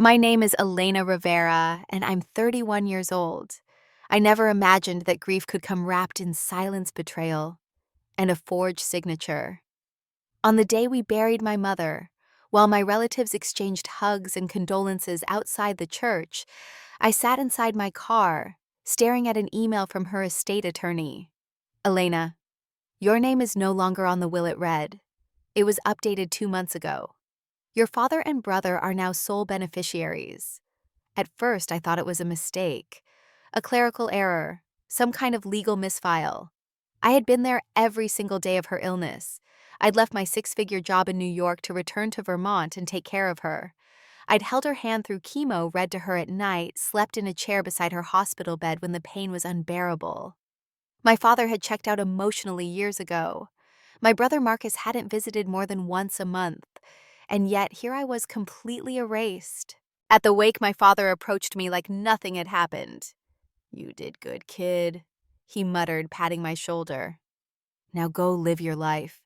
My name is Elena Rivera, and I'm 31 years old. I never imagined that grief could come wrapped in silence, betrayal, and a forged signature. On the day we buried my mother, while my relatives exchanged hugs and condolences outside the church, I sat inside my car, staring at an email from her estate attorney. Elena, your name is no longer on the will it read. It was updated 2 months ago. Your father and brother are now sole beneficiaries. At first, I thought it was a mistake, a clerical error, some kind of legal misfile. I had been there every single day of her illness. I'd left my six-figure job in New York to return to Vermont and take care of her. I'd held her hand through chemo read to her at night, slept in a chair beside her hospital bed when the pain was unbearable. My father had checked out emotionally years ago. My brother Marcus hadn't visited more than once a month, and yet here I was completely erased. At the wake, my father approached me like nothing had happened. "You did good, kid," he muttered, patting my shoulder. "Now go live your life."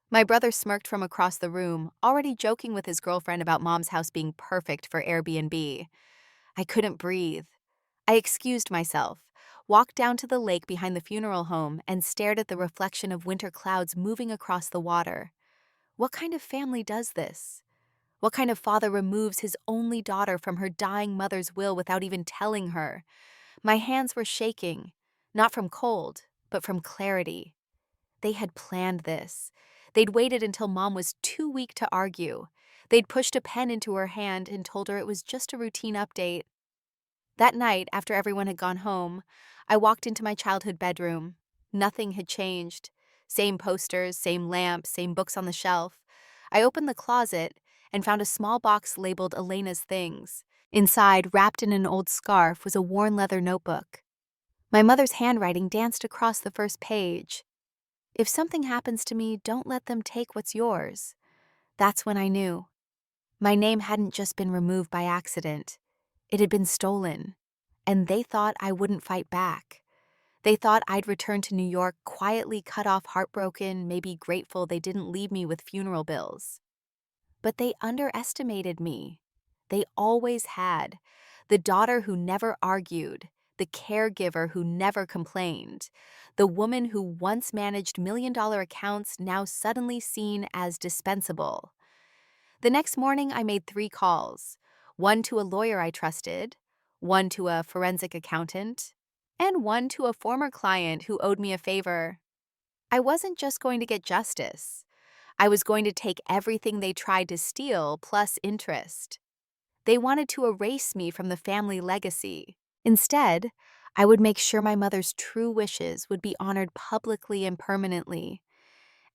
My brother smirked from across the room, already joking with his girlfriend about Mom's house being perfect for Airbnb. I couldn't breathe. I excused myself, walked down to the lake behind the funeral home, and stared at the reflection of winter clouds moving across the water. What kind of family does this? What kind of father removes his only daughter from her dying mother's will without even telling her? My hands were shaking, not from cold, but from clarity. They had planned this. They'd waited until Mom was too weak to argue. They'd pushed a pen into her hand and told her it was just a routine update. That night, after everyone had gone home, I walked into my childhood bedroom. Nothing had changed. Same posters, same lamps, same books on the shelf. I opened the closet and found a small box labeled Elena's Things. Inside, wrapped in an old scarf, was a worn leather notebook. My mother's handwriting danced across the first page. "If something happens to me, don't let them take what's yours." That's when I knew. My name hadn't just been removed by accident. It had been stolen. And they thought I wouldn't fight back. They thought I'd return to New York quietly cut off, heartbroken, maybe grateful they didn't leave me with funeral bills. But they underestimated me. They always had. The daughter who never argued, the caregiver who never complained, the woman who once managed million-dollar accounts now suddenly seen as dispensable. The next morning, I made 3 calls, one to a lawyer I trusted, one to a forensic accountant, and one to a former client who owed me a favor. I wasn't just going to get justice. I was going to take everything they tried to steal plus interest. They wanted to erase me from the family legacy. Instead, I would make sure my mother's true wishes would be honored publicly and permanently,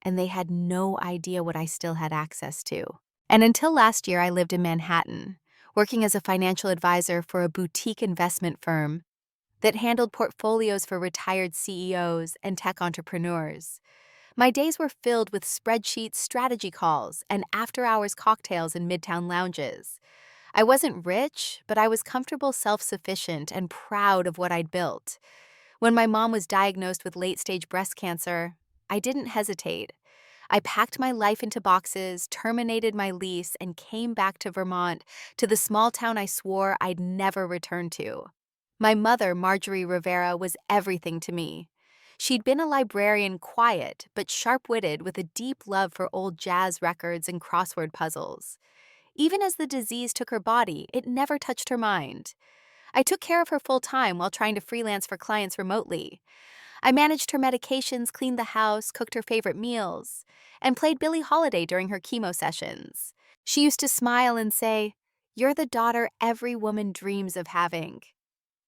and they had no idea what I still had access to. And until last year, I lived in Manhattan, working as a financial advisor for a boutique investment firm that handled portfolios for retired CEOs and tech entrepreneurs. My days were filled with spreadsheets, strategy calls, and after-hours cocktails in midtown lounges. I wasn't rich, but I was comfortable, self-sufficient, and proud of what I'd built. When my mom was diagnosed with late-stage breast cancer, I didn't hesitate. I packed my life into boxes, terminated my lease, and came back to Vermont, to the small town I swore I'd never return to. My mother, Marjorie Rivera, was everything to me. She'd been a librarian, quiet but sharp-witted, with a deep love for old jazz records and crossword puzzles. Even as the disease took her body, it never touched her mind. I took care of her full-time while trying to freelance for clients remotely. I managed her medications, cleaned the house, cooked her favorite meals, and played Billie Holiday during her chemo sessions. She used to smile and say, "You're the daughter every woman dreams of having."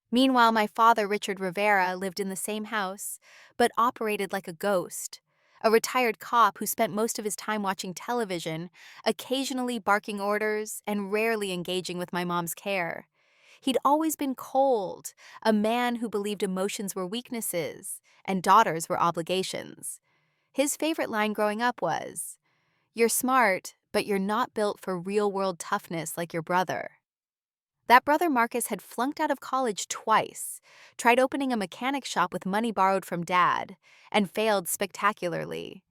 Meanwhile, my father, Richard Rivera, lived in the same house, but operated like a ghost. A retired cop who spent most of his time watching television, occasionally barking orders, and rarely engaging with my mom's care. He'd always been cold, a man who believed emotions were weaknesses and daughters were obligations. His favorite line growing up was, "You're smart, but you're not built for real-world toughness like your brother." That brother Marcus had flunked out of college twice, tried opening a mechanic shop with money borrowed from dad, and failed spectacularly.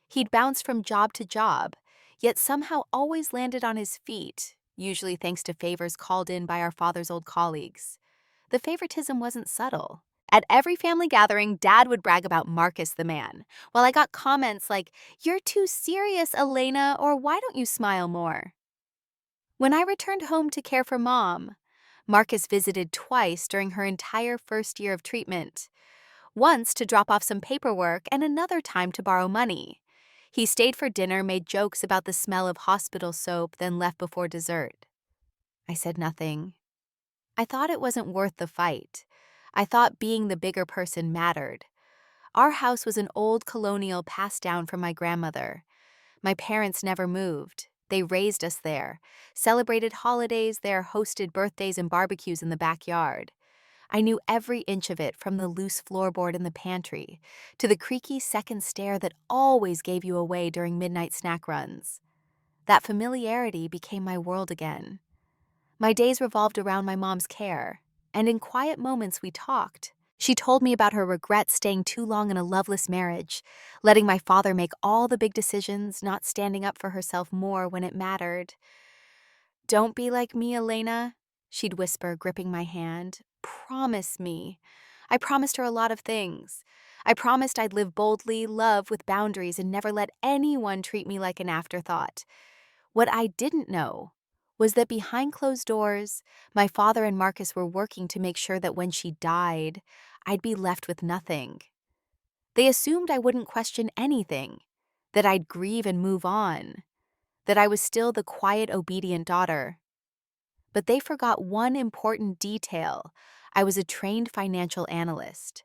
He'd bounced from job to job, yet somehow always landed on his feet, usually thanks to favors called in by our father's old colleagues. The favoritism wasn't subtle. At every family gathering, Dad would brag about Marcus the man, while I got comments like, "You're too serious, Elena," or "Why don't you smile more?" When I returned home to care for Mom, Marcus visited twice during her entire first year of treatment. Once to drop off some paperwork and another time to borrow money. He stayed for dinner, made jokes about the smell of hospital soap, then left before dessert. I said nothing. I thought it wasn't worth the fight. I thought being the bigger person mattered. Our house was an old colonial passed down from my grandmother. My parents never moved. They raised us there, celebrated holidays there, hosted birthdays and barbecues in the backyard. I knew every inch of it, from the loose floorboard in the pantry to the creaky second stair that always gave you away during midnight snack runs. That familiarity became my world again. My days revolved around my mom's care, and in quiet moments we talked. She told me about her regrets staying too long in a loveless marriage, letting my father make all the big decisions, not standing up for herself more when it mattered. "Don't be like me, Elena," she'd whisper, gripping my hand. "Promise me." I promised her a lot of things. I promised I'd live boldly, love with boundaries, and never let anyone treat me like an afterthought. What I didn't know was that behind closed doors, my father and Marcus were working to make sure that when she died, I'd be left with nothing. They assumed I wouldn't question anything, that I'd grieve and move on, that I was still the quiet, obedient daughter. But they forgot one important detail. I was a trained financial analyst.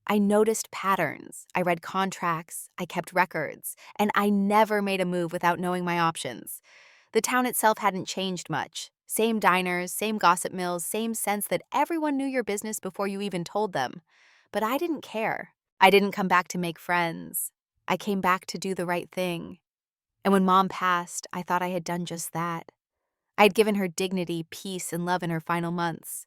I noticed patterns, I read contracts, I kept records, and I never made a move without knowing my options. The town itself hadn't changed much. Same diners, same gossip mills, same sense that everyone knew your business before you even told them. But I didn't care. I didn't come back to make friends. I came back to do the right thing. And when Mom passed, I thought I had done just that. I'd given her dignity, peace, and love in her final months.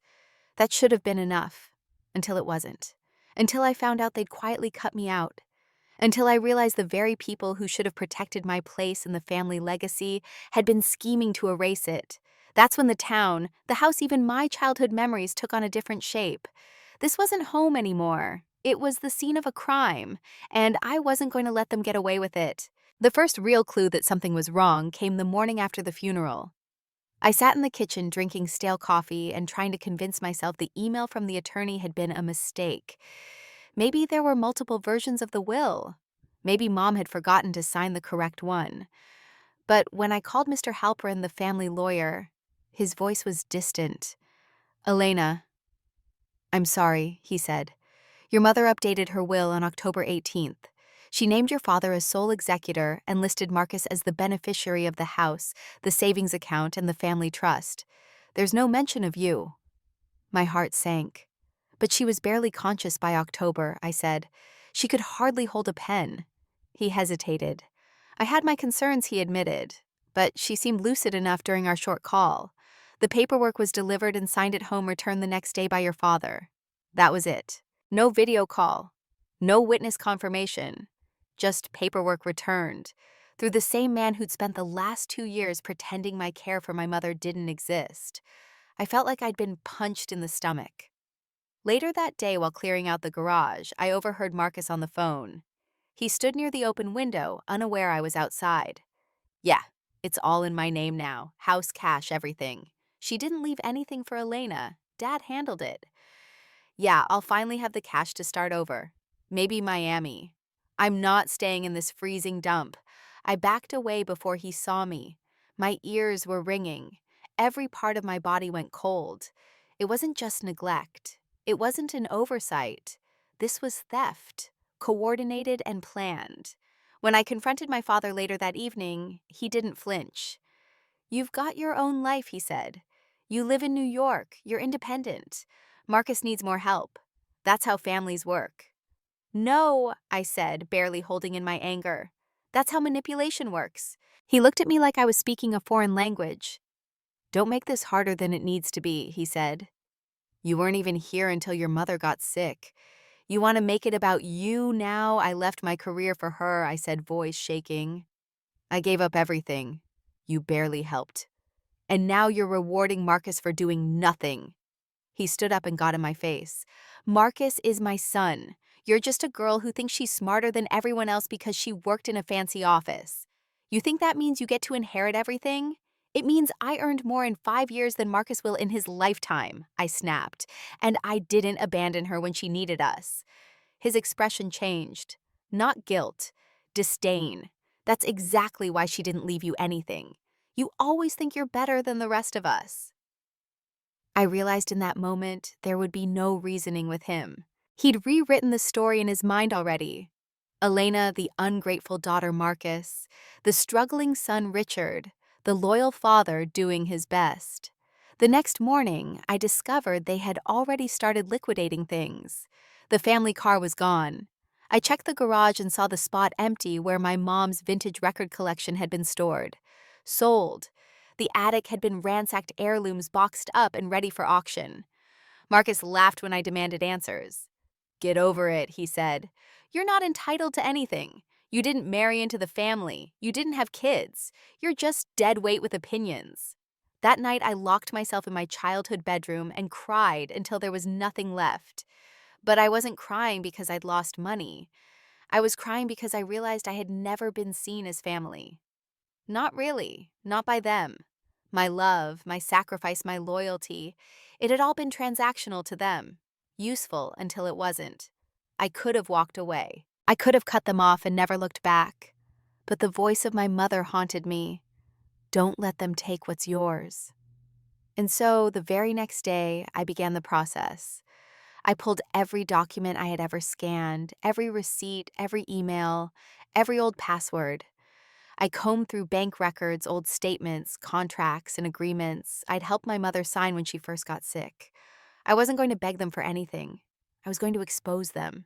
That should have been enough, until it wasn't. Until I found out they'd quietly cut me out. Until I realized the very people who should have protected my place in the family legacy had been scheming to erase it. That's when the town, the house, even my childhood memories took on a different shape. This wasn't home anymore. It was the scene of a crime, and I wasn't going to let them get away with it. The first real clue that something was wrong came the morning after the funeral. I sat in the kitchen drinking stale coffee and trying to convince myself the email from the attorney had been a mistake. Maybe there were multiple versions of the will. Maybe Mom had forgotten to sign the correct one. But when I called Mr. Halperin, the family lawyer, his voice was distant. "Elena, I'm sorry," he said. "Your mother updated her will on October 18th. She named your father as sole executor and listed Marcus as the beneficiary of the house, the savings account, and the family trust. There's no mention of you." My heart sank. "But she was barely conscious by October," I said. "She could hardly hold a pen." He hesitated. "I had my concerns," he admitted, "but she seemed lucid enough during our short call. The paperwork was delivered and signed at home, returned the next day by your father. That was it. No video call. No witness confirmation. Just paperwork returned, through the same man who'd spent the last 2 years pretending my care for my mother didn't exist." I felt like I'd been punched in the stomach. Later that day, while clearing out the garage, I overheard Marcus on the phone. He stood near the open window, unaware I was outside. "Yeah, it's all in my name now. House, cash, everything. She didn't leave anything for Elena. Dad handled it. Yeah, I'll finally have the cash to start over. Maybe Miami. I'm not staying in this freezing dump." I backed away before he saw me. My ears were ringing. Every part of my body went cold. It wasn't just neglect. It wasn't an oversight. This was theft, coordinated and planned. When I confronted my father later that evening, he didn't flinch. "You've got your own life," he said. "You live in New York. You're independent. Marcus needs more help. That's how families work." "No," I said, barely holding in my anger. "That's how manipulation works." He looked at me like I was speaking a foreign language. "Don't make this harder than it needs to be," he said. "You weren't even here until your mother got sick. You want to make it about you now?" "I left my career for her," I said, voice shaking. "I gave up everything. You barely helped. And now you're rewarding Marcus for doing nothing." He stood up and got in my face. "Marcus is my son. You're just a girl who thinks she's smarter than everyone else because she worked in a fancy office. You think that means you get to inherit everything? It means I earned more in 5 years than Marcus will in his lifetime," I snapped. "And I didn't abandon her when she needed us." His expression changed. Not guilt, disdain. "That's exactly why she didn't leave you anything. You always think you're better than the rest of us." I realized in that moment there would be no reasoning with him. He'd rewritten the story in his mind already. Elena, the ungrateful daughter Marcus, the struggling son Richard, the loyal father doing his best. The next morning, I discovered they had already started liquidating things. The family car was gone. I checked the garage and saw the spot empty where my mom's vintage record collection had been stored. Sold. The attic had been ransacked, heirlooms boxed up and ready for auction. Marcus laughed when I demanded answers. "Get over it," he said. "You're not entitled to anything. You didn't marry into the family. You didn't have kids. You're just dead weight with opinions." That night, I locked myself in my childhood bedroom and cried until there was nothing left. But I wasn't crying because I'd lost money. I was crying because I realized I had never been seen as family. Not really, not by them. My love, my sacrifice, my loyalty, it had all been transactional to them, useful until it wasn't. I could have walked away. I could have cut them off and never looked back. But the voice of my mother haunted me. "Don't let them take what's yours." And so, the very next day, I began the process. I pulled every document I had ever scanned, every receipt, every email, every old password. I combed through bank records, old statements, contracts, and agreements I'd helped my mother sign when she first got sick. I wasn't going to beg them for anything. I was going to expose them.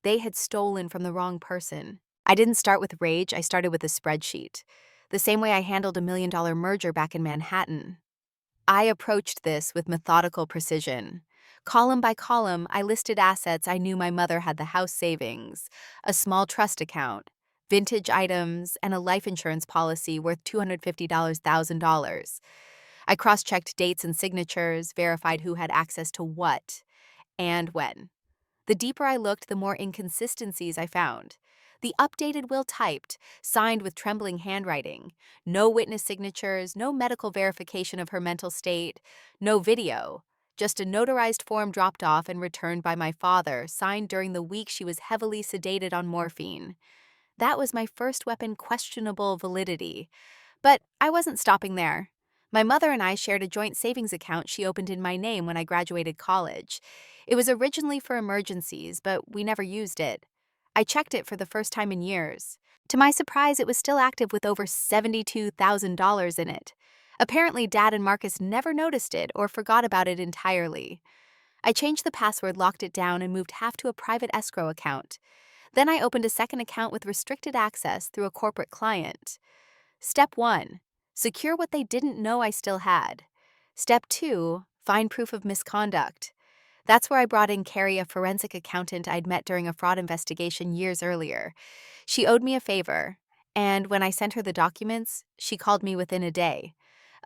They had stolen from the wrong person. I didn't start with rage, I started with a spreadsheet. The same way I handled $1 million merger back in Manhattan. I approached this with methodical precision. Column by column, I listed assets I knew my mother had: the house savings, a small trust account, vintage items, and a life insurance policy worth $250,000. I cross-checked dates and signatures, verified who had access to what and when. The deeper I looked, the more inconsistencies I found. The updated will typed, signed with trembling handwriting, no witness signatures, no medical verification of her mental state, no video, just a notarized form dropped off and returned by my father, signed during the week she was heavily sedated on morphine. That was my first weapon, questionable validity. But I wasn't stopping there. My mother and I shared a joint savings account she opened in my name when I graduated college. It was originally for emergencies, but we never used it. I checked it for the first time in years. To my surprise, it was still active with over $72,000 in it. Apparently, Dad and Marcus never noticed it or forgot about it entirely. I changed the password, locked it down, and moved half to a private escrow account. Then I opened a second account with restricted access through a corporate client. Step 1. Secure what they didn't know I still had. Step 2. Find proof of misconduct. That's where I brought in Carrie, a forensic accountant I'd met during a fraud investigation years earlier. She owed me a favor, and when I sent her the documents, she called me within a day.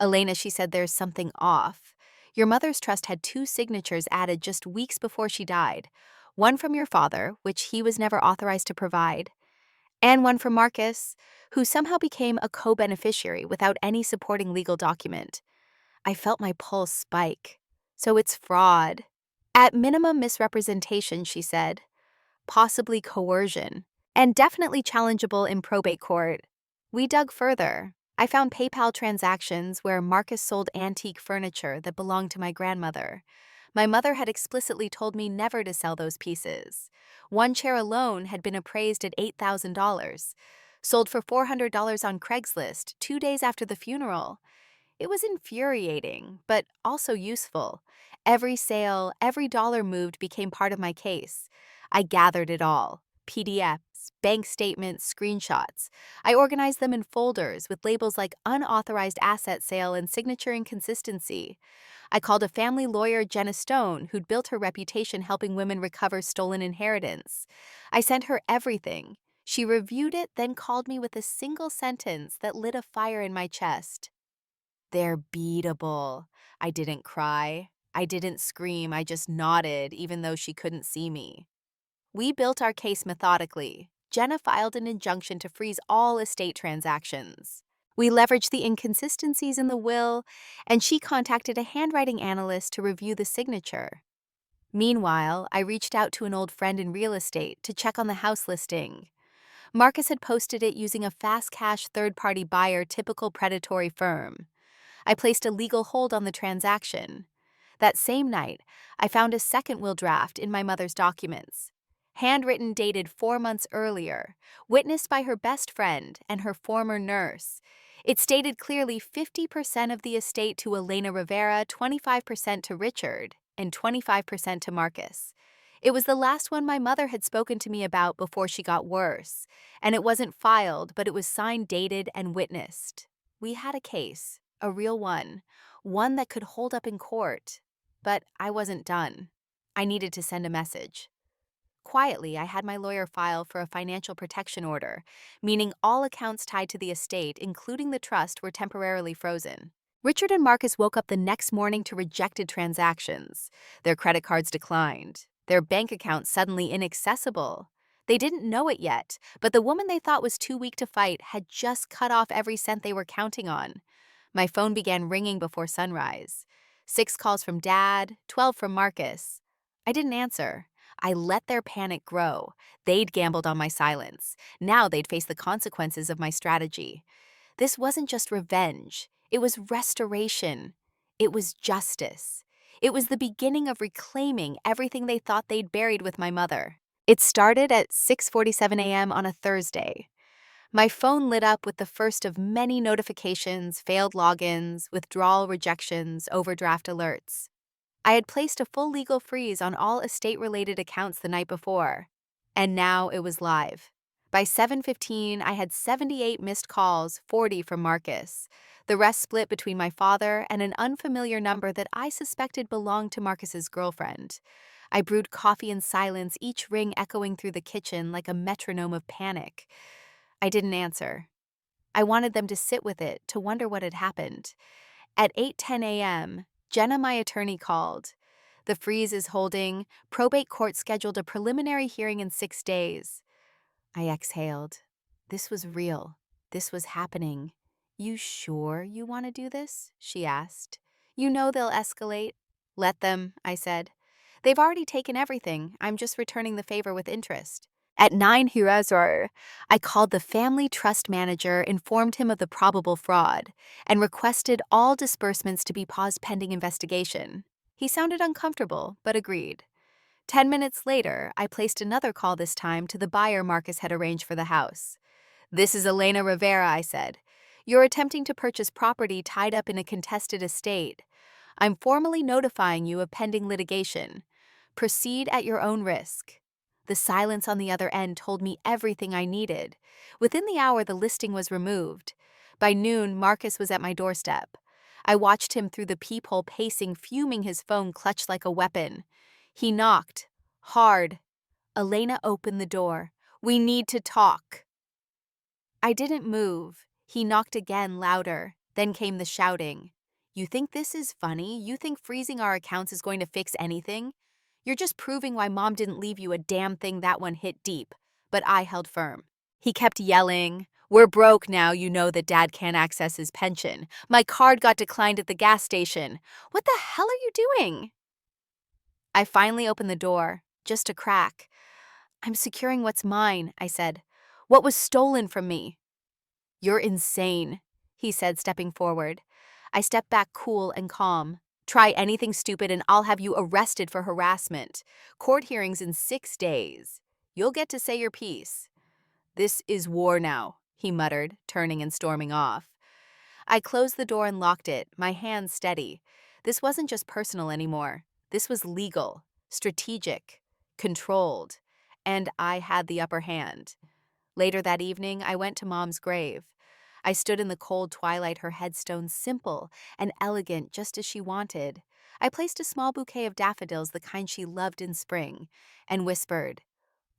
"Elena," she said, "there's something off. Your mother's trust had 2 signatures added just weeks before she died. One from your father, which he was never authorized to provide, and one from Marcus, who somehow became a co-beneficiary without any supporting legal document." I felt my pulse spike. So it's fraud. At minimum, misrepresentation, she said. Possibly coercion. And definitely challengeable in probate court. We dug further. I found PayPal transactions where Marcus sold antique furniture that belonged to my grandmother. My mother had explicitly told me never to sell those pieces. One chair alone had been appraised at $8,000, sold for $400 on Craigslist 2 days after the funeral. It was infuriating, but also useful. Every sale, every dollar moved became part of my case. I gathered it all: PDFs, bank statements, screenshots. I organized them in folders with labels like unauthorized asset sale and signature inconsistency. I called a family lawyer, Jenna Stone, who'd built her reputation helping women recover stolen inheritance. I sent her everything. She reviewed it, then called me with a single sentence that lit a fire in my chest. They're beatable. I didn't cry. I didn't scream. I just nodded, even though she couldn't see me. We built our case methodically. Jenna filed an injunction to freeze all estate transactions. We leveraged the inconsistencies in the will, and she contacted a handwriting analyst to review the signature. Meanwhile, I reached out to an old friend in real estate to check on the house listing. Marcus had posted it using a fast cash third-party buyer typical predatory firm. I placed a legal hold on the transaction. That same night, I found a second will draft in my mother's documents. Handwritten, dated 4 months earlier, witnessed by her best friend and her former nurse. It stated clearly 50% of the estate to Elena Rivera, 25% to Richard, and 25% to Marcus. It was the last one my mother had spoken to me about before she got worse, and it wasn't filed, but it was signed, dated, and witnessed. We had a case, a real one that could hold up in court. But I wasn't done. I needed to send a message. Quietly, I had my lawyer file for a financial protection order, meaning all accounts tied to the estate, including the trust, were temporarily frozen. Richard and Marcus woke up the next morning to rejected transactions. Their credit cards declined. Their bank accounts suddenly inaccessible. They didn't know it yet, but the woman they thought was too weak to fight had just cut off every cent they were counting on. My phone began ringing before sunrise. 6 calls from Dad, 12 from Marcus. I didn't answer. I let their panic grow. They'd gambled on my silence. Now they'd face the consequences of my strategy. This wasn't just revenge. It was restoration. It was justice. It was the beginning of reclaiming everything they thought they'd buried with my mother. It started at 6:47 a.m. on a Thursday. My phone lit up with the first of many notifications, failed logins, withdrawal rejections, overdraft alerts. I had placed a full legal freeze on all estate-related accounts the night before, and now it was live. By 7:15, I had 78 missed calls, 40 from Marcus. The rest split between my father and an unfamiliar number that I suspected belonged to Marcus's girlfriend. I brewed coffee in silence, each ring echoing through the kitchen like a metronome of panic. I didn't answer. I wanted them to sit with it, to wonder what had happened. At 8:10 a.m., Jenna, my attorney, called. The freeze is holding. Probate court scheduled a preliminary hearing in 6 days. I exhaled. This was real. This was happening. You sure you want to do this? She asked. You know they'll escalate. Let them, I said. They've already taken everything. I'm just returning the favor with interest. At 9:00, I called the family trust manager, informed him of the probable fraud, and requested all disbursements to be paused pending investigation. He sounded uncomfortable, but agreed. 10 minutes later, I placed another call, this time to the buyer Marcus had arranged for the house. This is Elena Rivera, I said. You're attempting to purchase property tied up in a contested estate. I'm formally notifying you of pending litigation. Proceed at your own risk. The silence on the other end told me everything I needed. Within the hour, the listing was removed. By noon, Marcus was at my doorstep. I watched him through the peephole, pacing, fuming, his phone clutched like a weapon. He knocked. Hard. Elena opened the door. We need to talk. I didn't move. He knocked again, louder. Then came the shouting. You think this is funny? You think freezing our accounts is going to fix anything? You're just proving why Mom didn't leave you a damn thing. That one hit deep. But I held firm. He kept yelling. We're broke now. You know that Dad can't access his pension. My card got declined at the gas station. What the hell are you doing? I finally opened the door, just a crack. I'm securing what's mine, I said. What was stolen from me? You're insane, he said, stepping forward. I stepped back, cool and calm. Try anything stupid and I'll have you arrested for harassment. Court hearings in 6 days. You'll get to say your piece. This is war now, he muttered, turning and storming off. I closed the door and locked it, my hands steady. This wasn't just personal anymore. This was legal, strategic, controlled, and I had the upper hand. Later that evening, I went to Mom's grave. I stood in the cold twilight, her headstone simple and elegant, just as she wanted. I placed a small bouquet of daffodils, the kind she loved in spring, and whispered,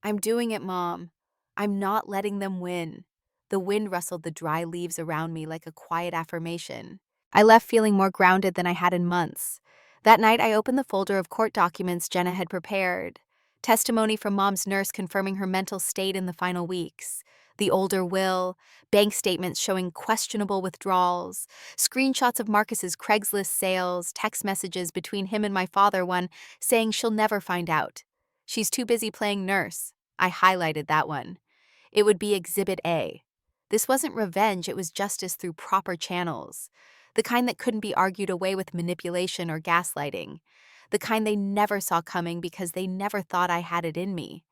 I'm doing it, Mom. I'm not letting them win. The wind rustled the dry leaves around me like a quiet affirmation. I left feeling more grounded than I had in months. That night, I opened the folder of court documents Jenna had prepared. Testimony from Mom's nurse confirming her mental state in the final weeks. The older will, bank statements showing questionable withdrawals, screenshots of Marcus's Craigslist sales, text messages between him and my father, one saying she'll never find out. She's too busy playing nurse. I highlighted that one. It would be Exhibit A. This wasn't revenge, it was justice through proper channels. The kind that couldn't be argued away with manipulation or gaslighting. The kind they never saw coming because they never thought I had it in me.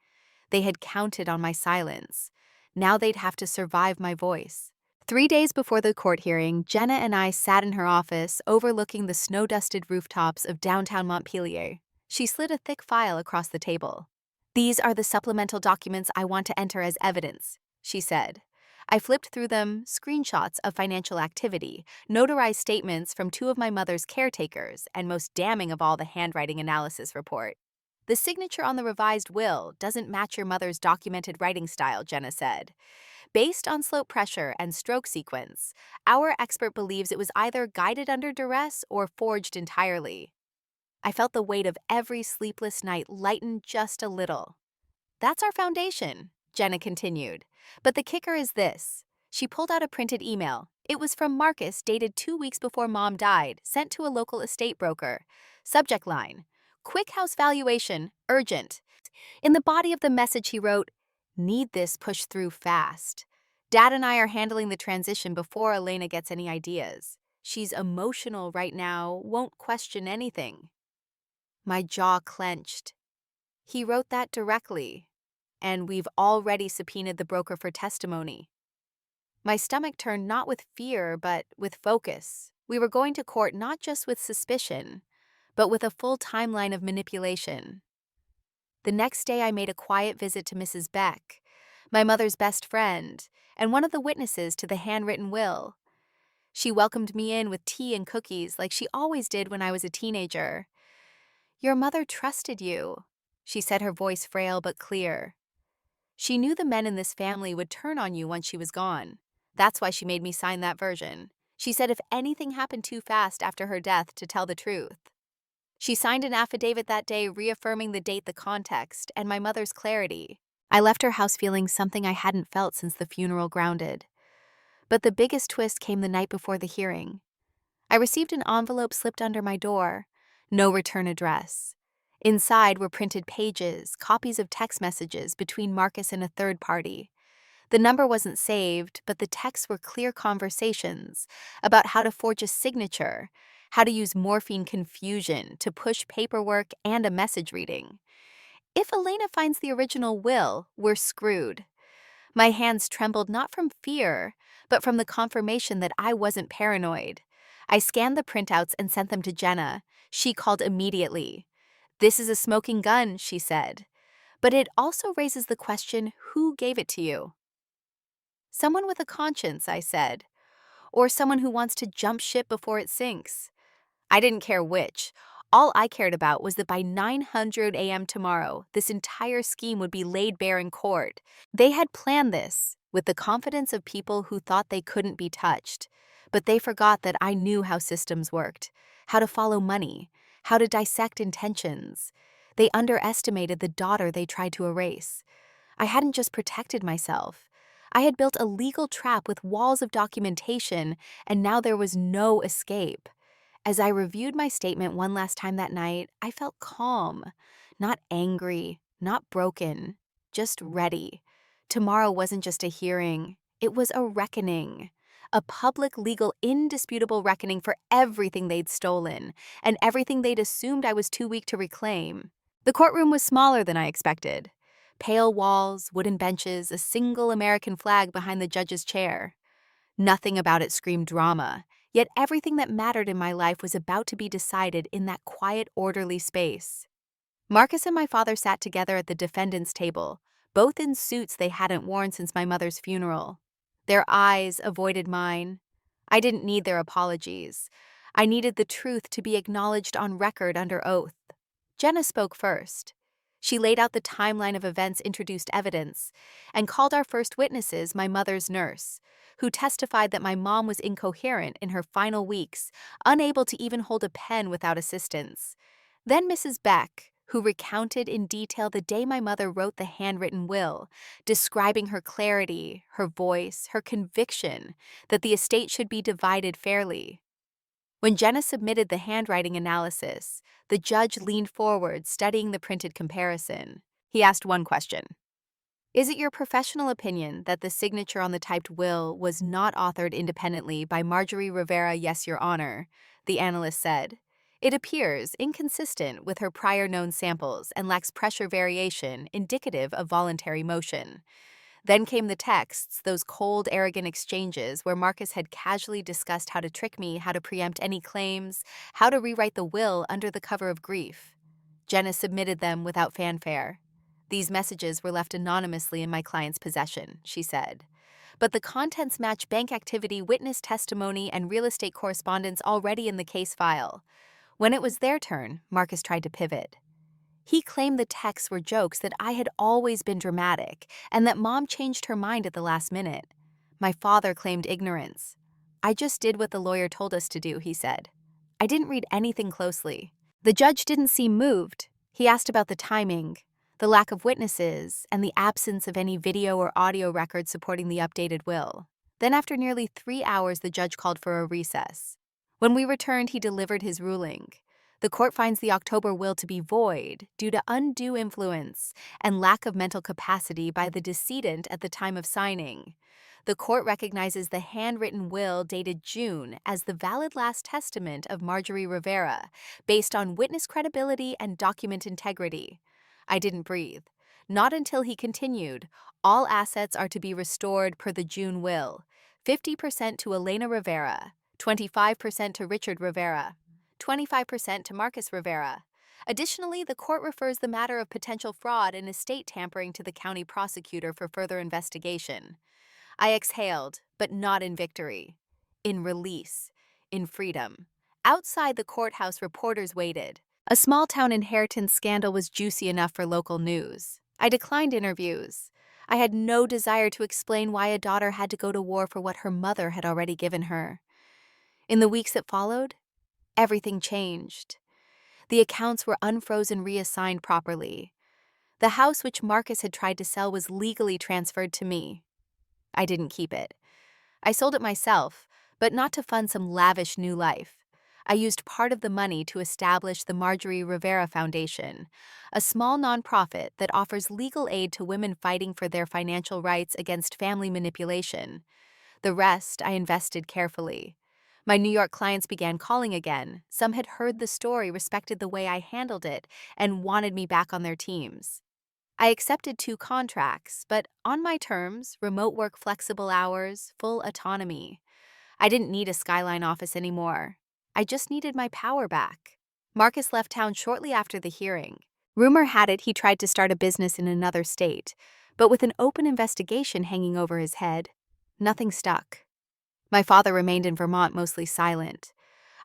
They had counted on my silence. Now they'd have to survive my voice. 3 days before the court hearing, Jenna and I sat in her office overlooking the snow-dusted rooftops of downtown Montpelier. She slid a thick file across the table. "These are the supplemental documents I want to enter as evidence," she said. I flipped through them, screenshots of financial activity, notarized statements from two of my mother's caretakers, and most damning of all, the handwriting analysis report. "The signature on the revised will doesn't match your mother's documented writing style," Jenna said. "Based on slope pressure and stroke sequence, our expert believes it was either guided under duress or forged entirely." I felt the weight of every sleepless night lighten just a little. "That's our foundation," Jenna continued. "But the kicker is this." She pulled out a printed email. It was from Marcus, dated 2 weeks before Mom died, sent to a local estate broker. Subject line: "Quick house valuation, urgent." In the body of the message he wrote, "Need this pushed through fast. Dad and I are handling the transition before Elena gets any ideas. She's emotional right now, won't question anything." My jaw clenched. He wrote that directly. And we've already subpoenaed the broker for testimony. My stomach turned not with fear, but with focus. We were going to court not just with suspicion, but with a full timeline of manipulation. The next day, I made a quiet visit to Mrs. Beck, my mother's best friend, and one of the witnesses to the handwritten will. She welcomed me in with tea and cookies like she always did when I was a teenager. "Your mother trusted you," she said, her voice frail but clear. "She knew the men in this family would turn on you once she was gone. That's why she made me sign that version. She said if anything happened too fast after her death, to tell the truth." She signed an affidavit that day reaffirming the date, the context, and my mother's clarity. I left her house feeling something I hadn't felt since the funeral grounded. But the biggest twist came the night before the hearing. I received an envelope slipped under my door. No return address. Inside were printed pages, copies of text messages between Marcus and a third party. The number wasn't saved, but the texts were clear conversations about how to forge a signature, how to use morphine confusion to push paperwork and a message reading. If Elena finds the original will, we're screwed. My hands trembled not from fear, but from the confirmation that I wasn't paranoid. I scanned the printouts and sent them to Jenna. She called immediately. "This is a smoking gun," she said. "But it also raises the question, who gave it to you?" "Someone with a conscience," I said. "Or someone who wants to jump ship before it sinks." I didn't care which. All I cared about was that by 9:00 a.m. tomorrow, this entire scheme would be laid bare in court. They had planned this with the confidence of people who thought they couldn't be touched. But they forgot that I knew how systems worked, how to follow money, how to dissect intentions. They underestimated the daughter they tried to erase. I hadn't just protected myself. I had built a legal trap with walls of documentation, and now there was no escape. As I reviewed my statement one last time that night, I felt calm, not angry, not broken, just ready. Tomorrow wasn't just a hearing, it was a reckoning. A public, legal, indisputable reckoning for everything they'd stolen, and everything they'd assumed I was too weak to reclaim. The courtroom was smaller than I expected. Pale walls, wooden benches, a single American flag behind the judge's chair. Nothing about it screamed drama, yet everything that mattered in my life was about to be decided in that quiet, orderly space. Marcus and my father sat together at the defendant's table, both in suits they hadn't worn since my mother's funeral. Their eyes avoided mine. I didn't need their apologies. I needed the truth to be acknowledged on record under oath. Jenna spoke first. She laid out the timeline of events introduced evidence and called our first witnesses my mother's nurse, who testified that my mom was incoherent in her final weeks, unable to even hold a pen without assistance. Then Mrs. Beck, who recounted in detail the day my mother wrote the handwritten will, describing her clarity, her voice, her conviction that the estate should be divided fairly. When Jenna submitted the handwriting analysis, the judge leaned forward, studying the printed comparison. He asked one question. Is it your professional opinion that the signature on the typed will was not authored independently by Marjorie Rivera? Yes, Your Honor, the analyst said. It appears inconsistent with her prior known samples and lacks pressure variation indicative of voluntary motion. Then came the texts, those cold, arrogant exchanges where Marcus had casually discussed how to trick me, how to preempt any claims, how to rewrite the will under the cover of grief. Jenna submitted them without fanfare. These messages were left anonymously in my client's possession, she said. But the contents match bank activity, witness testimony, and real estate correspondence already in the case file. When it was their turn, Marcus tried to pivot. He claimed the texts were jokes, that I had always been dramatic, and that Mom changed her mind at the last minute. My father claimed ignorance. I just did what the lawyer told us to do, he said. I didn't read anything closely. The judge didn't seem moved. He asked about the timing, the lack of witnesses, and the absence of any video or audio records supporting the updated will. Then after nearly 3 hours, the judge called for a recess. When we returned, he delivered his ruling. The court finds the October will to be void due to undue influence and lack of mental capacity by the decedent at the time of signing. The court recognizes the handwritten will dated June as the valid last testament of Marjorie Rivera, based on witness credibility and document integrity. I didn't breathe. Not until he continued, all assets are to be restored per the June will, 50% to Elena Rivera, 25% to Richard Rivera, 25% to Marcus Rivera. Additionally, the court refers the matter of potential fraud and estate tampering to the county prosecutor for further investigation. I exhaled, but not in victory. In release. In freedom. Outside the courthouse, reporters waited. A small-town inheritance scandal was juicy enough for local news. I declined interviews. I had no desire to explain why a daughter had to go to war for what her mother had already given her. In the weeks that followed, everything changed. The accounts were unfrozen, reassigned properly. The house which Marcus had tried to sell was legally transferred to me. I didn't keep it. I sold it myself, but not to fund some lavish new life. I used part of the money to establish the Marjorie Rivera Foundation, a small nonprofit that offers legal aid to women fighting for their financial rights against family manipulation. The rest I invested carefully. My New York clients began calling again. Some had heard the story, respected the way I handled it, and wanted me back on their teams. I accepted 2 contracts, but on my terms, remote work, flexible hours, full autonomy. I didn't need a Skyline office anymore. I just needed my power back. Marcus left town shortly after the hearing. Rumor had it he tried to start a business in another state, but with an open investigation hanging over his head, nothing stuck. My father remained in Vermont, mostly silent.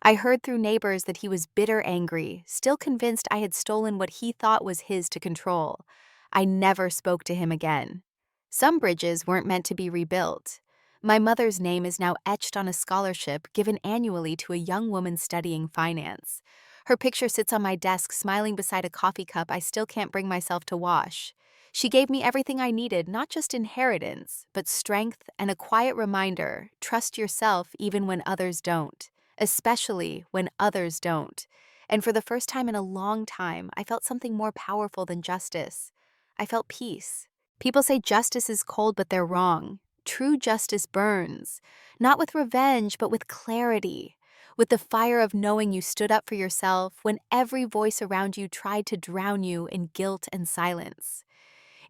I heard through neighbors that he was bitter, angry, still convinced I had stolen what he thought was his to control. I never spoke to him again. Some bridges weren't meant to be rebuilt. My mother's name is now etched on a scholarship given annually to a young woman studying finance. Her picture sits on my desk, smiling beside a coffee cup I still can't bring myself to wash. She gave me everything I needed, not just inheritance, but strength and a quiet reminder: trust yourself even when others don't, especially when others don't. And for the first time in a long time, I felt something more powerful than justice. I felt peace. People say justice is cold, but they're wrong. True justice burns, not with revenge, but with clarity, with the fire of knowing you stood up for yourself when every voice around you tried to drown you in guilt and silence.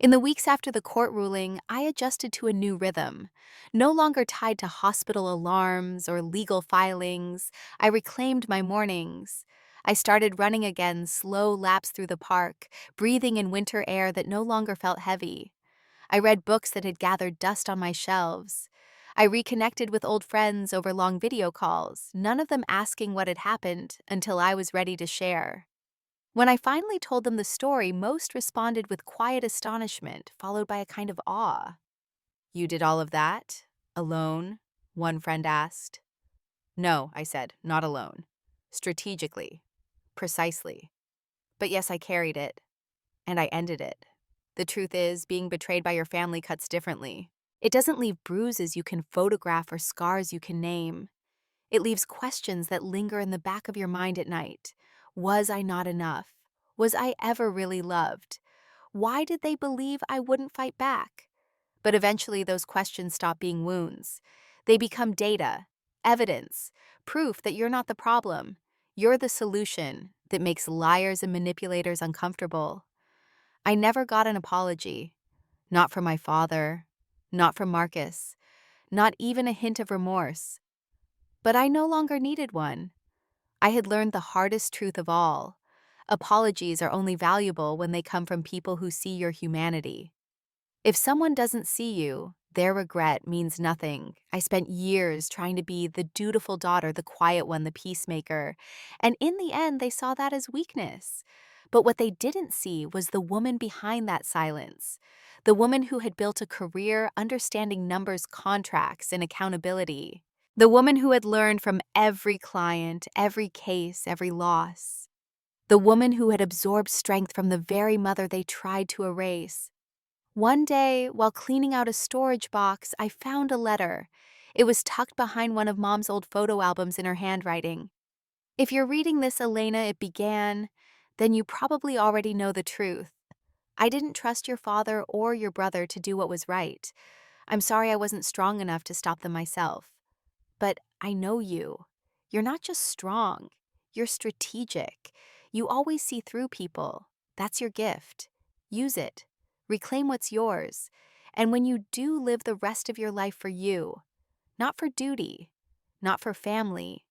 In the weeks after the court ruling, I adjusted to a new rhythm. No longer tied to hospital alarms or legal filings, I reclaimed my mornings. I started running again, slow laps through the park, breathing in winter air that no longer felt heavy. I read books that had gathered dust on my shelves. I reconnected with old friends over long video calls, none of them asking what had happened until I was ready to share. When I finally told them the story, most responded with quiet astonishment, followed by a kind of awe. "You did all of that? Alone?" one friend asked. "No," I said, "not alone. Strategically. Precisely. But yes, I carried it. And I ended it. The truth is, being betrayed by your family cuts differently. It doesn't leave bruises you can photograph or scars you can name. It leaves questions that linger in the back of your mind at night. Was I not enough? Was I ever really loved? Why did they believe I wouldn't fight back? But eventually, those questions stop being wounds. They become data, evidence, proof that you're not the problem. You're the solution that makes liars and manipulators uncomfortable. I never got an apology. Not from my father, not from Marcus, not even a hint of remorse. But I no longer needed one. I had learned the hardest truth of all. Apologies are only valuable when they come from people who see your humanity. If someone doesn't see you, their regret means nothing. I spent years trying to be the dutiful daughter, the quiet one, the peacemaker, and in the end, they saw that as weakness. But what they didn't see was the woman behind that silence, the woman who had built a career understanding numbers, contracts, and accountability, the woman who had learned from every client, every case, every loss, the woman who had absorbed strength from the very mother they tried to erase. One day, while cleaning out a storage box, I found a letter. It was tucked behind one of Mom's old photo albums in her handwriting. If you're reading this, Elena, it began, then you probably already know the truth. I didn't trust your father or your brother to do what was right. I'm sorry I wasn't strong enough to stop them myself. But I know you. You're not just strong, you're strategic. You always see through people. That's your gift. Use it. Reclaim what's yours. And when you do, live the rest of your life for you, not for duty, not for family,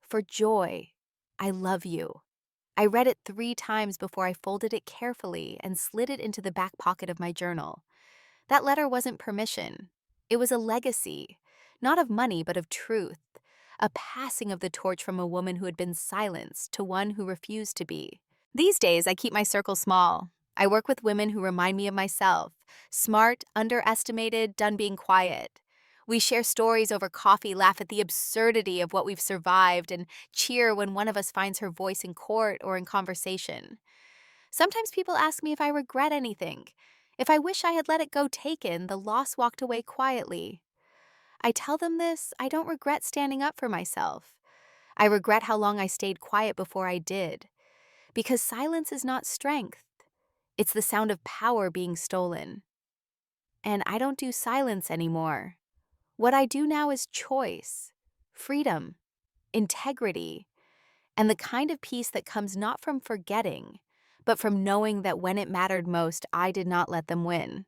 for joy. I love you. I read it 3 times before I folded it carefully and slid it into the back pocket of my journal. That letter wasn't permission. It was a legacy, not of money, but of truth, a passing of the torch from a woman who had been silenced to one who refused to be. These days, I keep my circle small. I work with women who remind me of myself, smart, underestimated, done being quiet. We share stories over coffee, laugh at the absurdity of what we've survived, and cheer when one of us finds her voice in court or in conversation. Sometimes people ask me if I regret anything. If I wish I had let it go taken, the loss walked away quietly. I tell them this, I don't regret standing up for myself. I regret how long I stayed quiet before I did. Because silence is not strength. It's the sound of power being stolen. And I don't do silence anymore. What I do now is choice, freedom, integrity, and the kind of peace that comes not from forgetting, but from knowing that when it mattered most, I did not let them win.